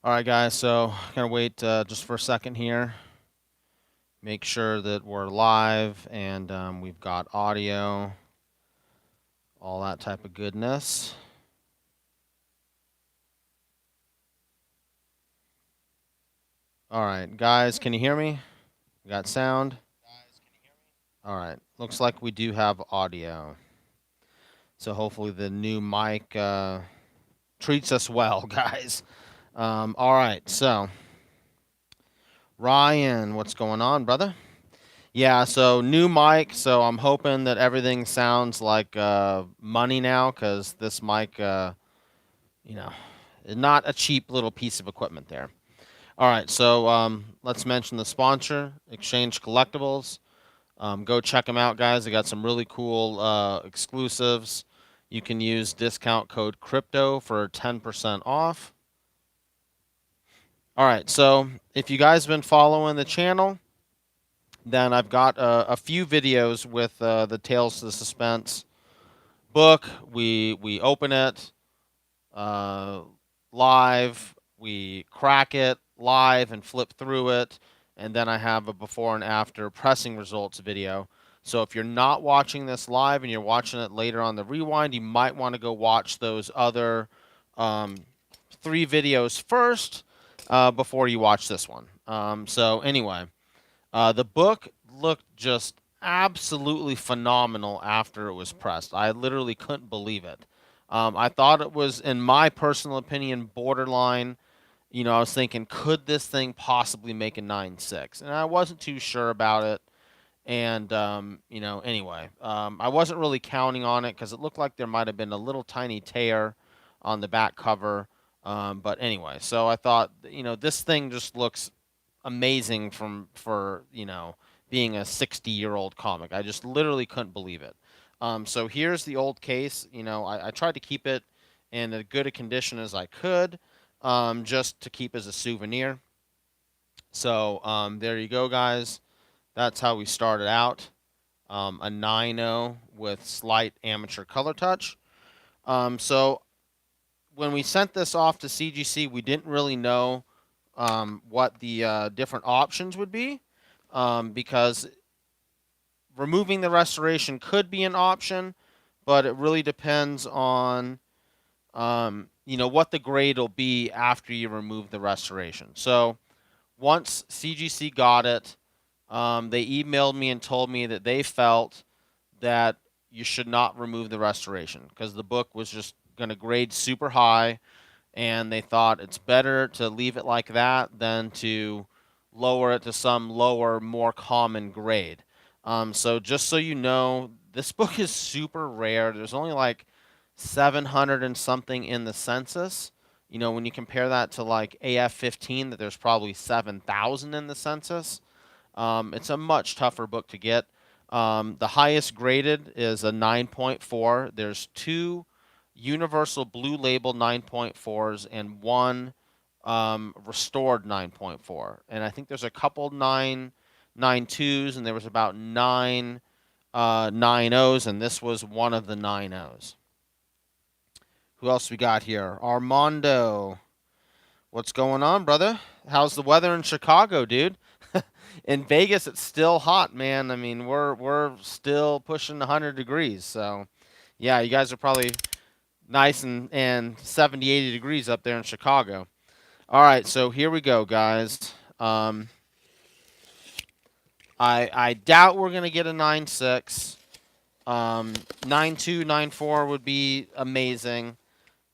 All right, guys, so gonna wait just for a second here. Make sure that we're live and we've got audio, all that type of goodness. All right, guys, can you hear me? We got sound? All right, looks like we do have audio. So hopefully the new mic treats us well, guys. All right, so Ryan, what's going on, brother? Yeah, so new mic, so I'm hoping that everything sounds like money now, because this mic, you know, is not a cheap little piece of equipment there. All right, so let's mention the sponsor, Exchange Collectibles. Go check them out, guys. They got some really cool exclusives. You can use discount code CRYPTO for 10% off. All right, so if you guys have been following the channel, then I've got a few videos with the Tales to the Suspense book. We open it uh, live, we crack it live and flip through it, and then I have a before and after pressing results video. So if you're not watching this live and you're watching it later on the rewind, you might want to go watch those other um, 3 videos first before you watch this one. So anyway. The book looked just absolutely phenomenal after it was pressed. I literally couldn't believe it. I thought it was, in my personal opinion, borderline. I was thinking, could this thing possibly make a 9.6? And I wasn't too sure about it. And, anyway, I wasn't really counting on it because it looked like there might have been a little tiny tear on the back cover. But anyway, so I thought, this thing just looks amazing for being a 60-year-old comic. I just literally couldn't believe it. So here's the old case. I tried to keep it in as good a condition as I could, just to keep as a souvenir. So there you go, guys. That's how we started out. A 9.0 with slight amateur color touch. So when we sent this off to CGC, we didn't really know what the different options would be, because removing the restoration could be an option, but it really depends on what the grade will be after you remove the restoration. So once CGC got it, they emailed me and told me that they felt that you should not remove the restoration because the book was just going to grade super high, and they thought it's better to leave it like that than to lower it to some lower, more common grade. So just so you know, this book is super rare. There's only like 700 and something in the census. When you compare that to like AF-15, that there's probably 7,000 in the census. It's a much tougher book to get. The highest graded is a 9.4. There's 2 Universal Blue Label 9.4s and 1 restored 9.4. And I think there's a couple 9.2s, and there was about 9 9.0s, and this was one of the 9.0s. Who else we got here? Armando. What's going on, brother? How's the weather in Chicago, dude? In Vegas, it's still hot, man. I mean, we're still pushing 100 degrees. So, yeah, you guys are probably nice and 70, 80 degrees up there in Chicago. All right, so here we go, guys. I doubt we're gonna get a 9.6. 9.2, 9.4 would be amazing.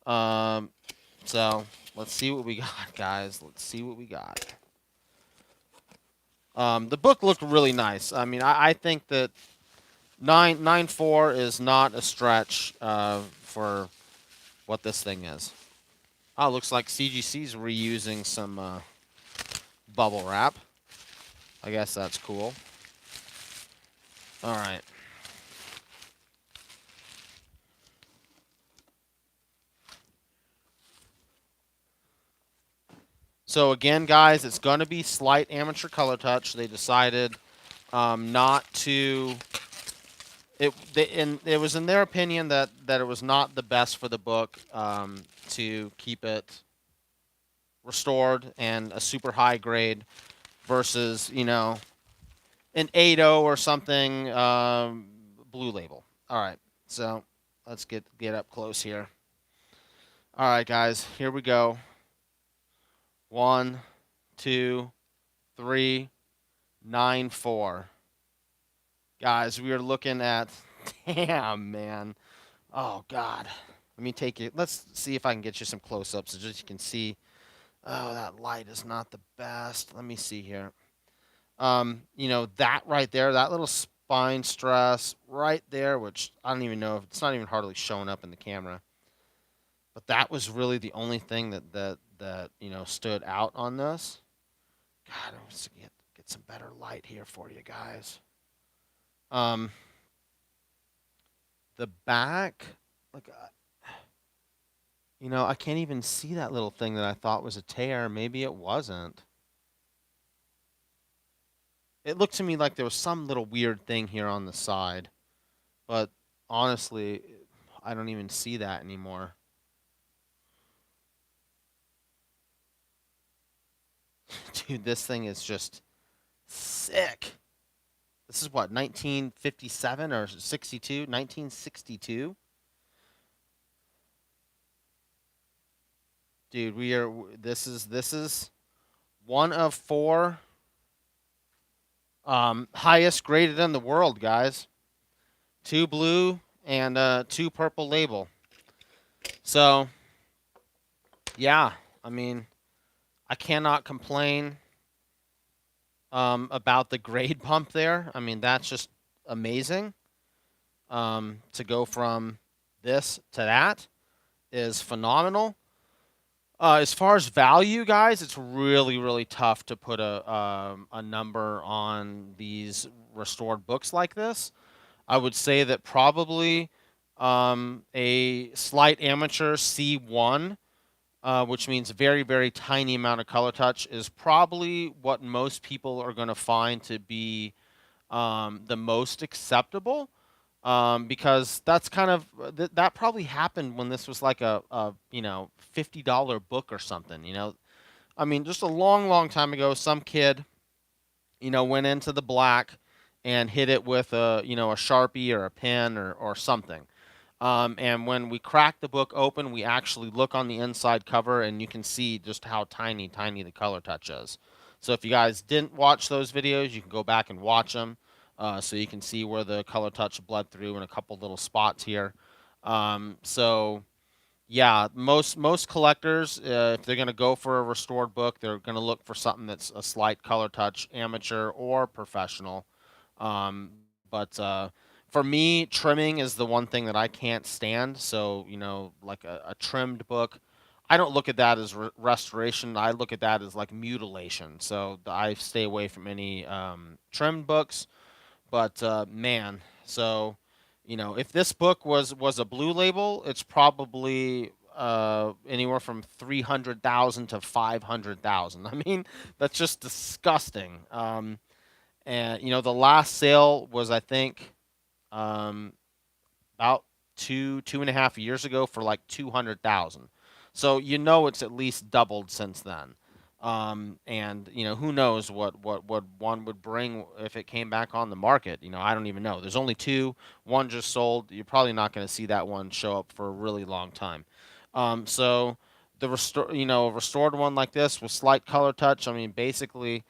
So let's see what we got, guys. Let's see what we got. The book looked really nice. I mean, I think that 9.4 is not a stretch for what this thing is. Oh, looks like CGC's reusing some bubble wrap. I guess that's cool. All right. So again, guys, it's going to be slight amateur color touch. They decided not to. It was in their opinion that it was not the best for the book to keep it restored and a super high grade versus, you know, an 8.0 or something, blue label. All right, so let's get up close here. All right, guys, here we go. 1, 2, 3, 9, 4. Guys, we are looking at, damn, man. Oh, God. Let me take it. Let's see if I can get you some close-ups so just you can see. Oh, that light is not the best. Let me see here. You know, that right there, that little spine stress right there, which I don't even know if it's not even hardly showing up in the camera. But that was really the only thing that you know, stood out on this. God, I want to get some better light here for you guys. The back, like, you know, I can't even see that little thing that I thought was a tear. Maybe it wasn't. It looked to me like there was some little weird thing here on the side, but honestly, I don't even see that anymore. Dude, this thing is just sick. This is what, 1957 or 62? 1962? Dude, this is one of 4 highest graded in the world, guys. 2 blue and 2 purple label. So, yeah, I mean, I cannot complain about the grade bump there. I mean, that's just amazing. To go from this to that is phenomenal. As far as value, guys, it's really, really tough to put a number on these restored books like this. I would say that probably a slight amateur C1, which means very, very tiny amount of color touch, is probably what most people are going to find to be the most acceptable. Because that's kind of that probably happened when this was like a you know, $50 book or something. You know, I mean, just a long, long time ago, some kid, you know, went into the black and hit it with a, you know, a Sharpie or a pen or something. And when we crack the book open, we actually look on the inside cover, and you can see just how tiny, tiny the color touch is. So if you guys didn't watch those videos, you can go back and watch them, so you can see where the color touch bled through in a couple little spots here. So yeah, most collectors, if they're going to go for a restored book, they're going to look for something that's a slight color touch, amateur or professional. Um, but for me, trimming is the one thing that I can't stand. So, you know, like a trimmed book, I don't look at that as restoration. I look at that as like mutilation. So I stay away from any trimmed books. But man, so you know, if this book was a blue label, it's probably anywhere from 300,000 to 500,000. I mean, that's just disgusting. And you know, the last sale was, I think, um, about 2.5 years ago for like 200,000. So you know, it's at least doubled since then. And you know, who knows what one would bring if it came back on the market. You know, I don't even know. There's only 2. One just sold. You're probably not going to see that one show up for a really long time. So the you know, a restored one like this with slight color touch. I mean, basically,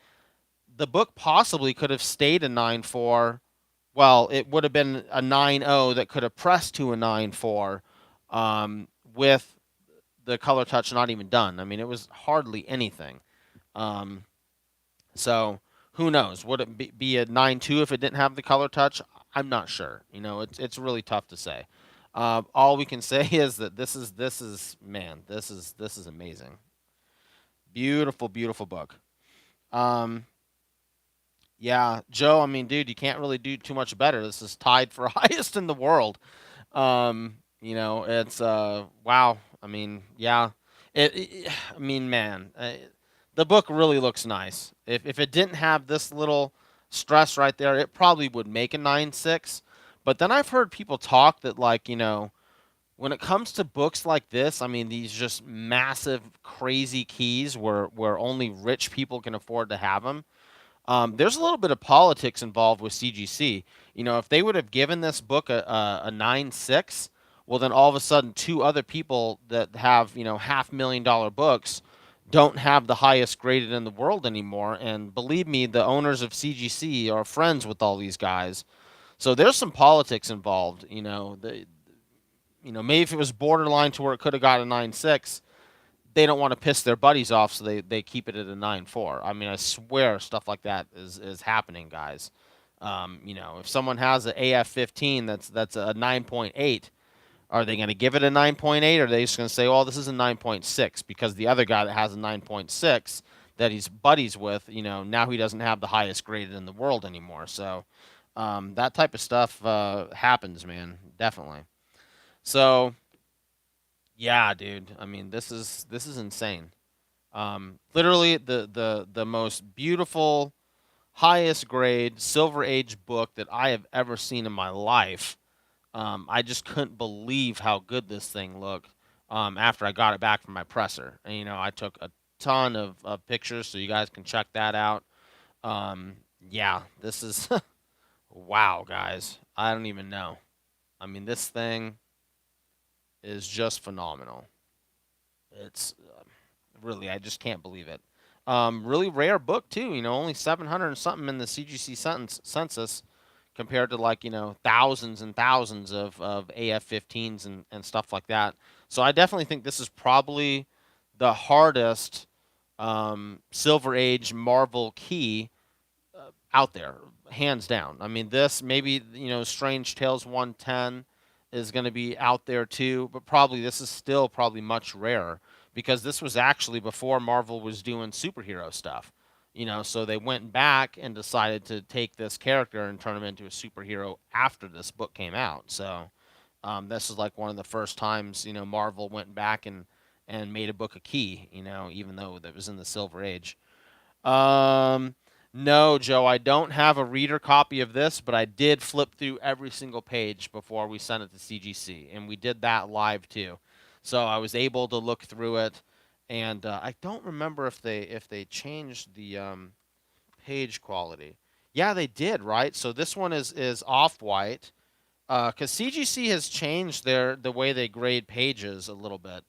the book possibly could have stayed a 9.4. Well, it would have been a 9.0 that could have pressed to a 9.4, with the color touch not even done. I mean, it was hardly anything. Um, so who knows? Would it be a 9.2 if it didn't have the color touch? I'm not sure. You know, it's really tough to say. All we can say is that this is man, this is amazing. Beautiful, beautiful book. Um, yeah, Joe. I mean, dude, you can't really do too much better. This is tied for highest in the world. You know, it's wow. I mean, yeah. I mean, man, the book really looks nice. If it didn't have this little stress right there, it probably would make a 9.6. But then I've heard people talk that, like, you know, when it comes to books like this, I mean, these just massive, crazy keys where only rich people can afford to have them. There's a little bit of politics involved with CGC. You know, if they would have given this book a 9.6, well, then all of a sudden, two other people that have, you know, $500,000 books don't have the highest graded in the world anymore. And believe me, the owners of CGC are friends with all these guys. So there's some politics involved. Maybe if it was borderline to where it could have got a 9.6, they don't want to piss their buddies off, so they keep it at a 9.4. I mean, I swear stuff like that is happening, guys. If someone has an AF-15 that's a 9.8, are they going to give it a 9.8, or are they just going to say, "Oh, this is a 9.6," because the other guy that has a 9.6 that he's buddies with, now he doesn't have the highest graded in the world anymore. So that type of stuff happens, man, definitely. So yeah, dude. I mean, this is insane. Literally the most beautiful, highest grade Silver Age book that I have ever seen in my life. I just couldn't believe how good this thing looked after I got it back from my presser. And I took a ton of pictures, so you guys can check that out. Yeah, this is wow, guys. I don't even know. I mean, this thing is just phenomenal. It's really, I just can't believe it. Really rare book too. Only 700 and something in the CGC census, compared to like thousands and thousands of AF-15s and stuff like that. So I definitely think this is probably the hardest Silver Age Marvel key out there, hands down. I mean, this maybe Strange Tales 110 is going to be out there too, but probably this is still probably much rarer because this was actually before Marvel was doing superhero stuff. So they went back and decided to take this character and turn him into a superhero after this book came out. So this is like one of the first times Marvel went back and made a book a key. Even though that was in the Silver Age. Um, no, Joe, I don't have a reader copy of this, but I did flip through every single page before we sent it to CGC, and we did that live too. So I was able to look through it, and I don't remember if they changed the page quality. Yeah, they did, right? So this one is off white, because CGC has changed the way they grade pages a little bit.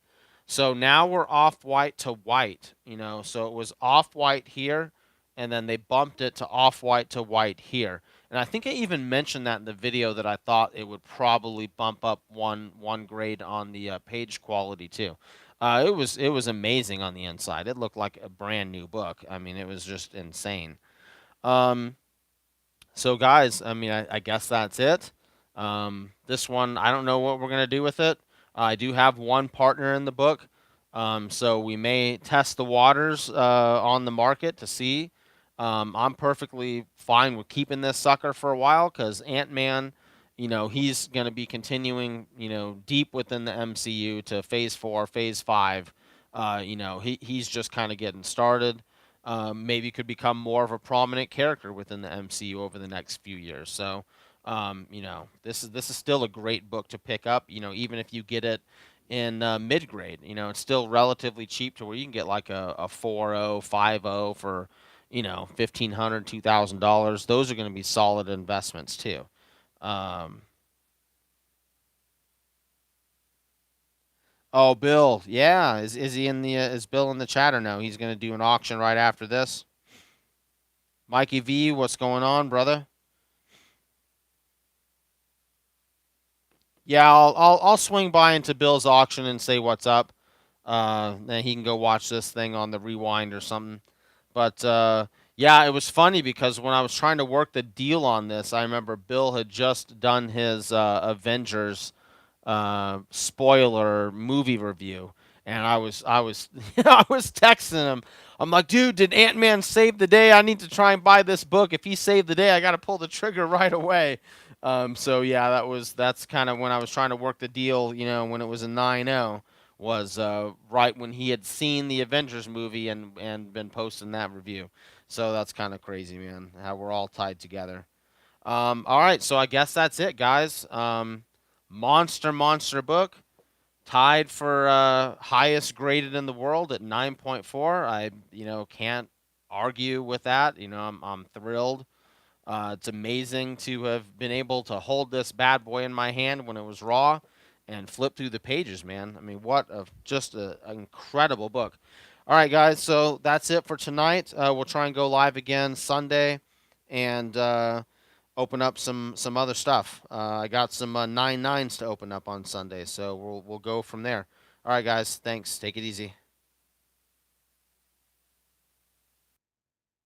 So now we're off white to white, So it was off white here, and then they bumped it to off white to white here. And I think I even mentioned that in the video that I thought it would probably bump up one grade on the page quality too. It was amazing on the inside. It looked like a brand new book. I mean, it was just insane. Um, so, guys, I mean, I guess that's it. This one, I don't know what we're going to do with it. I do have one partner in the book, so we may test the waters on the market to see. I'm perfectly fine with keeping this sucker for a while because Ant-Man, he's going to be continuing, deep within the MCU to Phase 4, Phase 5. He's just kind of getting started. Maybe could become more of a prominent character within the MCU over the next few years. So, this is still a great book to pick up. Even if you get it in mid grade, it's still relatively cheap to where you can get like a 4.0, 5.0 for $1,500, $2,000. Those are going to be solid investments too. Um, oh, Bill, yeah, is he in the is Bill in the chat or no? He's going to do an auction right after this. Mikey V, what's going on, brother? Yeah, I'll swing by into Bill's auction and say what's up. Then he can go watch this thing on the rewind or something. But yeah, it was funny because when I was trying to work the deal on this, I remember Bill had just done his Avengers spoiler movie review, and I was I was texting him. I'm like, dude, did Ant-Man save the day? I need to try and buy this book. If he saved the day, I got to pull the trigger right away. So yeah, that's kind of when I was trying to work the deal. When it was a 9-0 was right when he had seen the Avengers movie and been posting that review. So that's kind of crazy, man. How we're all tied together. All right, so I guess that's it, guys. Monster book. tied for highest graded in the world at 9.4. I can't argue with that. I'm thrilled. It's amazing to have been able to hold this bad boy in my hand when it was raw and flip through the pages, man. I mean, what a just an incredible book. All right, guys, so that's it for tonight. We'll try and go live again Sunday and open up some other stuff. I got some 9.9s to open up on Sunday, so we'll go from there. All right, guys, thanks. Take it easy.